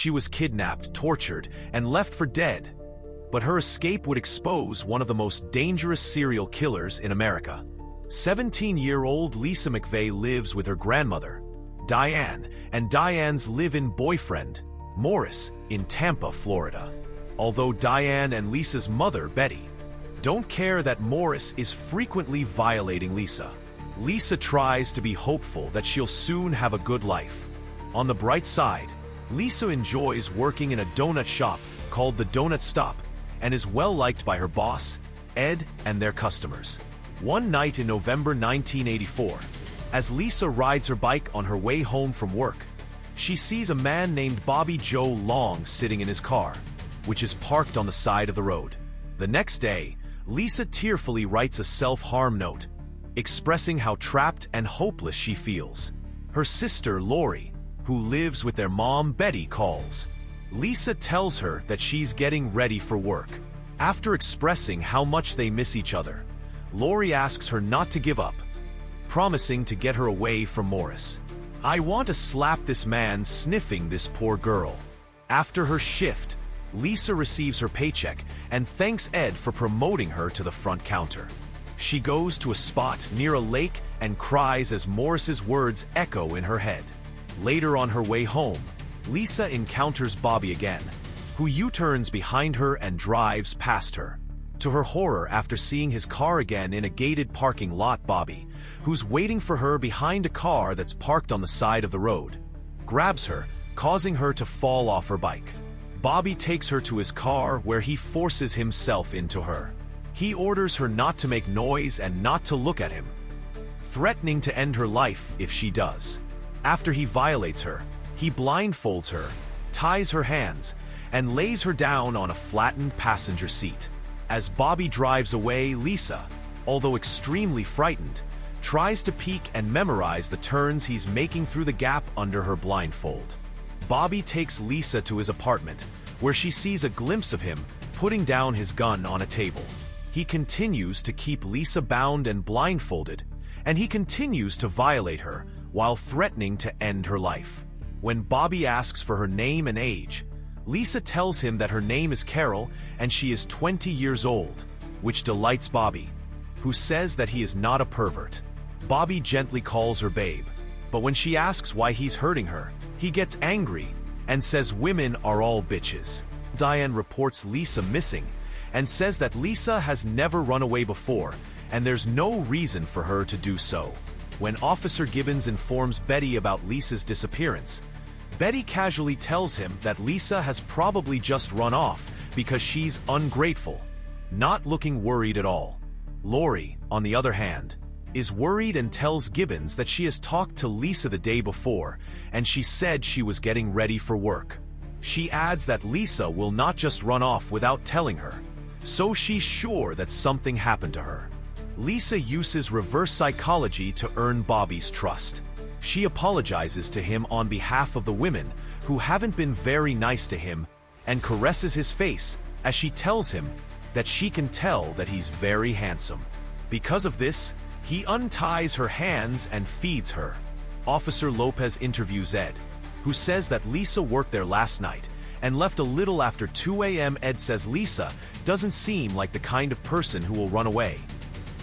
she was kidnapped, tortured, and left for dead. But her escape would expose one of the most dangerous serial killers in America. 17-year-old Lisa McVey lives with her grandmother, Diane, and Diane's live-in boyfriend, Morris, in Tampa, Florida. Although Diane and Lisa's mother, Betty, don't care that Morris is frequently violating Lisa, Lisa tries to be hopeful that she'll soon have a good life. On the bright side, Lisa enjoys working in a donut shop called the Donut Stop and is well-liked by her boss, Ed, and their customers. One night in November 1984, as Lisa rides her bike on her way home from work, she sees a man named Bobby Joe Long sitting in his car, which is parked on the side of the road. The next day, Lisa tearfully writes a self-harm note, expressing how trapped and hopeless she feels. Her sister, Lori, who lives with their mom, Betty, calls. Lisa tells her that she's getting ready for work. After expressing how much they miss each other, Lori asks her not to give up, promising to get her away from Morris. "I want to slap this man sniffing this poor girl." After her shift, Lisa receives her paycheck and thanks Ed for promoting her to the front counter. She goes to a spot near a lake and cries as Morris's words echo in her head. Later on her way home, Lisa encounters Bobby again, who U-turns behind her and drives past her. To her horror, after seeing his car again in a gated parking lot, Bobby, who's waiting for her behind a car that's parked on the side of the road, grabs her, causing her to fall off her bike. Bobby takes her to his car where he forces himself into her. He orders her not to make noise and not to look at him, threatening to end her life if she does. After he violates her, he blindfolds her, ties her hands, and lays her down on a flattened passenger seat. As Bobby drives away, Lisa, although extremely frightened, tries to peek and memorize the turns he's making through the gap under her blindfold. Bobby takes Lisa to his apartment, where she sees a glimpse of him putting down his gun on a table. He continues to keep Lisa bound and blindfolded, and he continues to violate her while threatening to end her life. When Bobby asks for her name and age, Lisa tells him that her name is Carol and she is 20 years old, which delights Bobby, who says that he is not a pervert. Bobby gently calls her babe, but when she asks why he's hurting her, he gets angry and says women are all bitches. Diane reports Lisa missing and says that Lisa has never run away before and there's no reason for her to do so. When Officer Gibbons informs Betty about Lisa's disappearance, Betty casually tells him that Lisa has probably just run off because she's ungrateful, not looking worried at all. Lori, on the other hand, is worried and tells Gibbons that she has talked to Lisa the day before and she said she was getting ready for work. She adds that Lisa will not just run off without telling her, so she's sure that something happened to her. Lisa uses reverse psychology to earn Bobby's trust. She apologizes to him on behalf of the women who haven't been very nice to him and caresses his face as she tells him that she can tell that he's very handsome. Because of this, he unties her hands and feeds her. Officer Lopez interviews Ed, who says that Lisa worked there last night and left a little after 2 a.m. Ed says Lisa doesn't seem like the kind of person who will run away,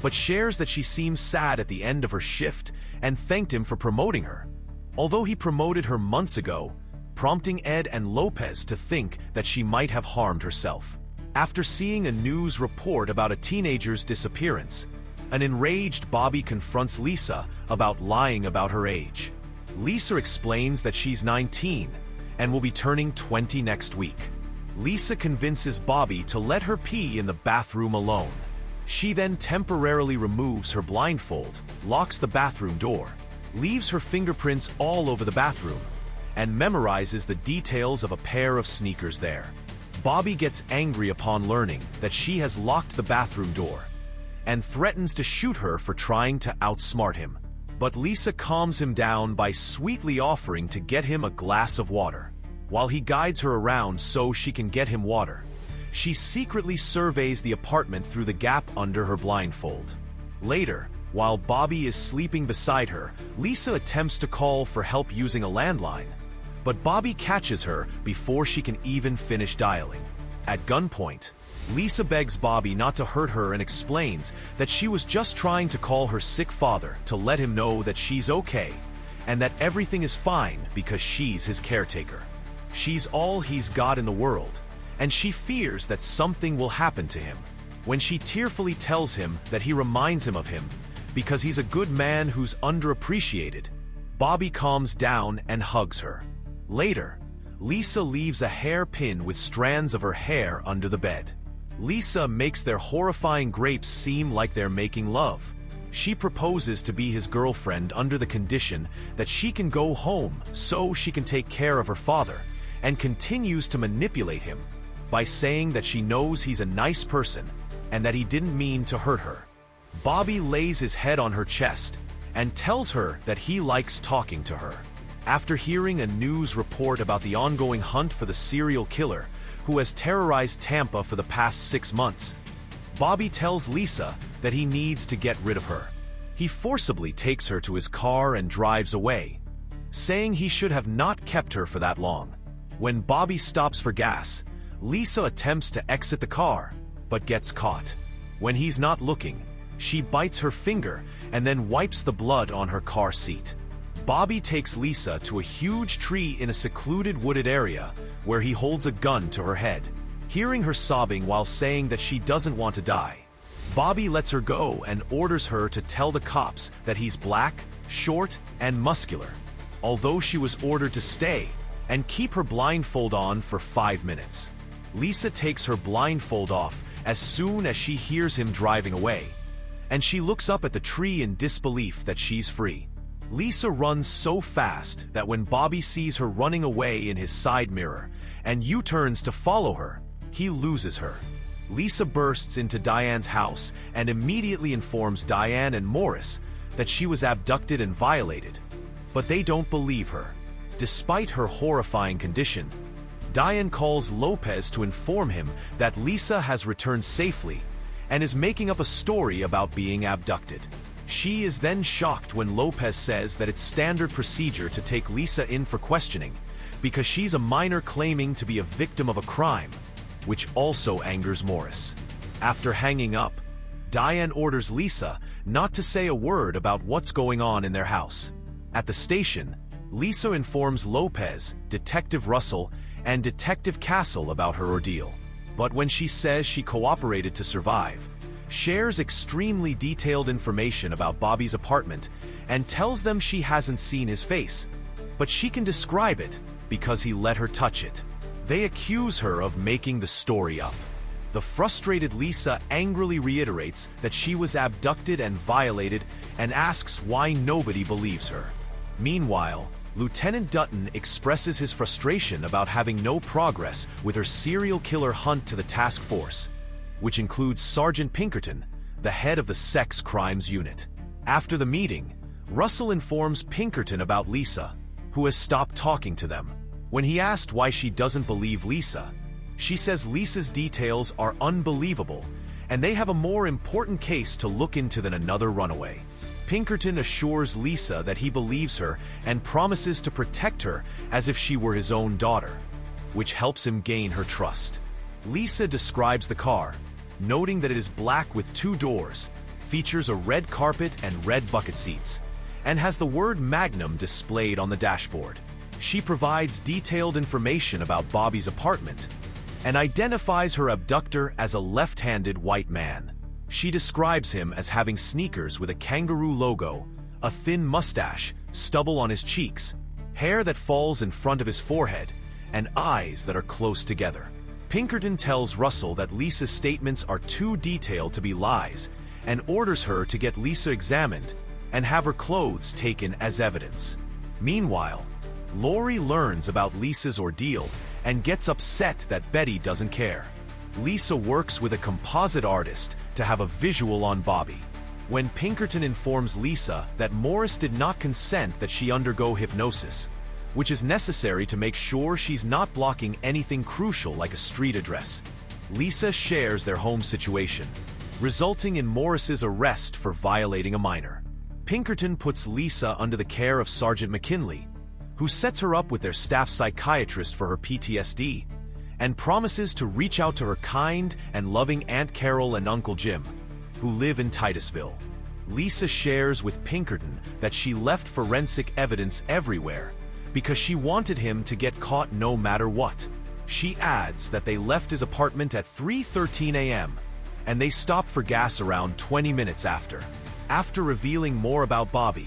but shares that she seems sad at the end of her shift and thanked him for promoting her, although he promoted her months ago, prompting Ed and Lopez to think that she might have harmed herself. After seeing a news report about a teenager's disappearance, an enraged Bobby confronts Lisa about lying about her age. Lisa explains that she's 19 and will be turning 20 next week. Lisa convinces Bobby to let her pee in the bathroom alone. She then temporarily removes her blindfold, locks the bathroom door, leaves her fingerprints all over the bathroom, and memorizes the details of a pair of sneakers there. Bobby gets angry upon learning that she has locked the bathroom door and threatens to shoot her for trying to outsmart him. But Lisa calms him down by sweetly offering to get him a glass of water. While he guides her around so she can get him water, she secretly surveys the apartment through the gap under her blindfold. Later, while Bobby is sleeping beside her, Lisa attempts to call for help using a landline, but Bobby catches her before she can even finish dialing. At gunpoint, Lisa begs Bobby not to hurt her and explains that she was just trying to call her sick father to let him know that she's okay and that everything is fine because she's his caretaker. She's all he's got in the world, and she fears that something will happen to him. When she tearfully tells him that he reminds him of him because he's a good man who's underappreciated, Bobby calms down and hugs her. Later, Lisa leaves a hairpin with strands of her hair under the bed. Lisa makes their horrifying grapes seem like they're making love. She proposes to be his girlfriend under the condition that she can go home so she can take care of her father, and continues to manipulate him by saying that she knows he's a nice person and that he didn't mean to hurt her. Bobby lays his head on her chest and tells her that he likes talking to her. After hearing a news report about the ongoing hunt for the serial killer who has terrorized Tampa for the past 6 months, Bobby tells Lisa that he needs to get rid of her. He forcibly takes her to his car and drives away, saying he should have not kept her for that long. When Bobby stops for gas, Lisa attempts to exit the car, but gets caught. When he's not looking, she bites her finger and then wipes the blood on her car seat. Bobby takes Lisa to a huge tree in a secluded wooded area where he holds a gun to her head. Hearing her sobbing while saying that she doesn't want to die, Bobby lets her go and orders her to tell the cops that he's black, short, and muscular, although she was ordered to stay and keep her blindfold on for 5 minutes. Lisa takes her blindfold off as soon as she hears him driving away, and she looks up at the tree in disbelief that she's free. Lisa runs so fast that when Bobby sees her running away in his side mirror and U-turns to follow her, he loses her. Lisa bursts into Diane's house and immediately informs Diane and Morris that she was abducted and violated, but they don't believe her. Despite her horrifying condition, Diane calls Lopez to inform him that Lisa has returned safely and is making up a story about being abducted. She is then shocked when Lopez says that it's standard procedure to take Lisa in for questioning because she's a minor claiming to be a victim of a crime, which also angers Morris. After hanging up, Diane orders Lisa not to say a word about what's going on in their house. At the station, Lisa informs Lopez, Detective Russell, and Detective Castle about her ordeal. But when she says she cooperated to survive, shares extremely detailed information about Bobby's apartment and tells them she hasn't seen his face, but she can describe it because he let her touch it. They accuse her of making the story up. The frustrated Lisa angrily reiterates that she was abducted and violated and asks why nobody believes her. Meanwhile, Lieutenant Dutton expresses his frustration about having no progress with her serial killer hunt to the task force, which includes Sergeant Pinkerton, the head of the Sex Crimes Unit. After the meeting, Russell informs Pinkerton about Lisa, who has stopped talking to them. When he asked why she doesn't believe Lisa, she says Lisa's details are unbelievable and they have a more important case to look into than another runaway. Pinkerton assures Lisa that he believes her and promises to protect her as if she were his own daughter, which helps him gain her trust. Lisa describes the car, noting that it is black with 2 doors, features a red carpet and red bucket seats, and has the word Magnum displayed on the dashboard. She provides detailed information about Bobby's apartment and identifies her abductor as a left-handed white man. She describes him as having sneakers with a kangaroo logo, a thin mustache, stubble on his cheeks, hair that falls in front of his forehead, and eyes that are close together. Pinkerton tells Russell that Lisa's statements are too detailed to be lies and orders her to get Lisa examined and have her clothes taken as evidence. Meanwhile, Lori learns about Lisa's ordeal and gets upset that Betty doesn't care. Lisa works with a composite artist to have a visual on Bobby. When Pinkerton informs Lisa that Morris did not consent that she undergo hypnosis, which is necessary to make sure she's not blocking anything crucial like a street address, Lisa shares their home situation, resulting in Morris's arrest for violating a minor. Pinkerton puts Lisa under the care of Sergeant McKinley, who sets her up with their staff psychiatrist for her PTSD, and promises to reach out to her kind and loving Aunt Carol and Uncle Jim, who live in Titusville. Lisa shares with Pinkerton that she left forensic evidence everywhere because she wanted him to get caught no matter what. She adds that they left his apartment at 3:13 a.m. and they stopped for gas around 20 minutes after. After revealing more about Bobby,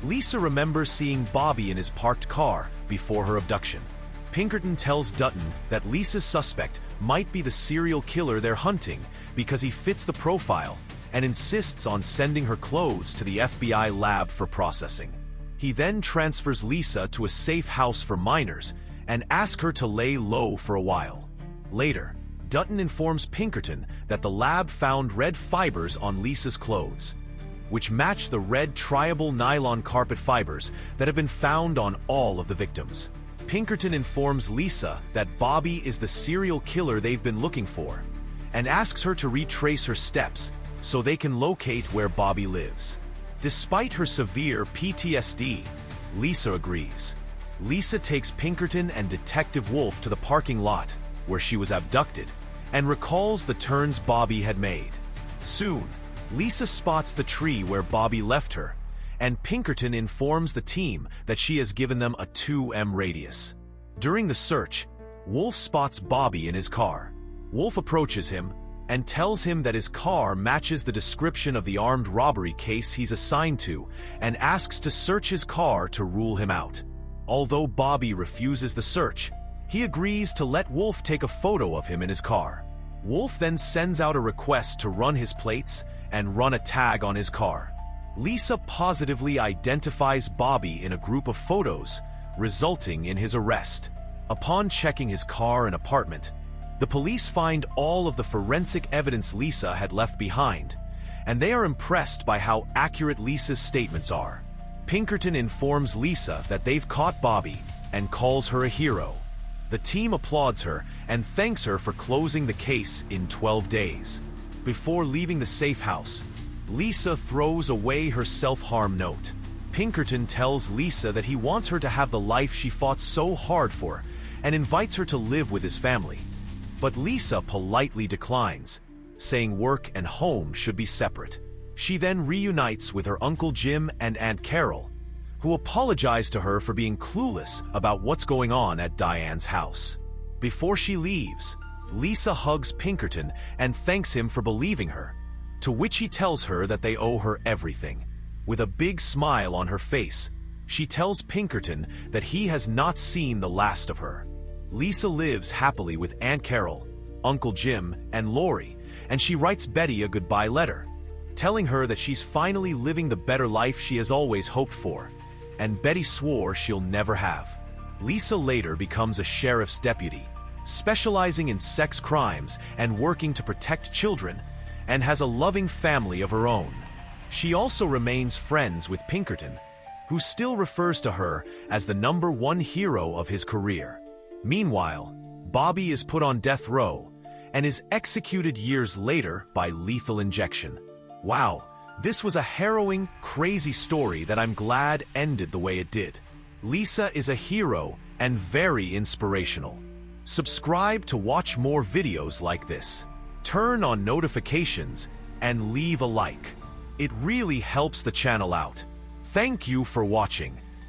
Lisa remembers seeing Bobby in his parked car before her abduction. Pinkerton tells Dutton that Lisa's suspect might be the serial killer they're hunting because he fits the profile and insists on sending her clothes to the FBI lab for processing. He then transfers Lisa to a safe house for minors and asks her to lay low for a while. Later, Dutton informs Pinkerton that the lab found red fibers on Lisa's clothes, which match the red triable nylon carpet fibers that have been found on all of the victims. Pinkerton informs Lisa that Bobby is the serial killer they've been looking for and asks her to retrace her steps so they can locate where Bobby lives. Despite her severe PTSD, Lisa agrees. Lisa takes Pinkerton and Detective Wolf to the parking lot where she was abducted and recalls the turns Bobby had made. Soon, Lisa spots the tree where Bobby left her, and Pinkerton informs the team that she has given them a 2 m radius. During the search, Wolf spots Bobby in his car. Wolf approaches him and tells him that his car matches the description of the armed robbery case he's assigned to and asks to search his car to rule him out. Although Bobby refuses the search, he agrees to let Wolf take a photo of him in his car. Wolf then sends out a request to run his plates and run a tag on his car. Lisa positively identifies Bobby in a group of photos, resulting in his arrest. Upon checking his car and apartment, the police find all of the forensic evidence Lisa had left behind, and they are impressed by how accurate Lisa's statements are. Pinkerton informs Lisa that they've caught Bobby and calls her a hero. The team applauds her and thanks her for closing the case in 12 days. Before leaving the safe house, Lisa throws away her self-harm note. Pinkerton tells Lisa that he wants her to have the life she fought so hard for and invites her to live with his family. But Lisa politely declines, saying work and home should be separate. She then reunites with her Uncle Jim and Aunt Carol, who apologize to her for being clueless about what's going on at Diane's house. Before she leaves, Lisa hugs Pinkerton and thanks him for believing her, to which he tells her that they owe her everything. With a big smile on her face, she tells Pinkerton that he has not seen the last of her. Lisa lives happily with Aunt Carol, Uncle Jim, and Lori, and she writes Betty a goodbye letter, telling her that she's finally living the better life she has always hoped for, and Betty swore she'll never have. Lisa later becomes a sheriff's deputy, specializing in sex crimes and working to protect children, and has a loving family of her own. She also remains friends with Pinkerton, who still refers to her as the #1 hero of his career. Meanwhile, Bobby is put on death row and is executed years later by lethal injection. Wow, this was a harrowing, crazy story that I'm glad ended the way it did. Lisa is a hero and very inspirational. Subscribe to watch more videos like this. Turn on notifications and leave a like. It really helps the channel out. Thank you for watching.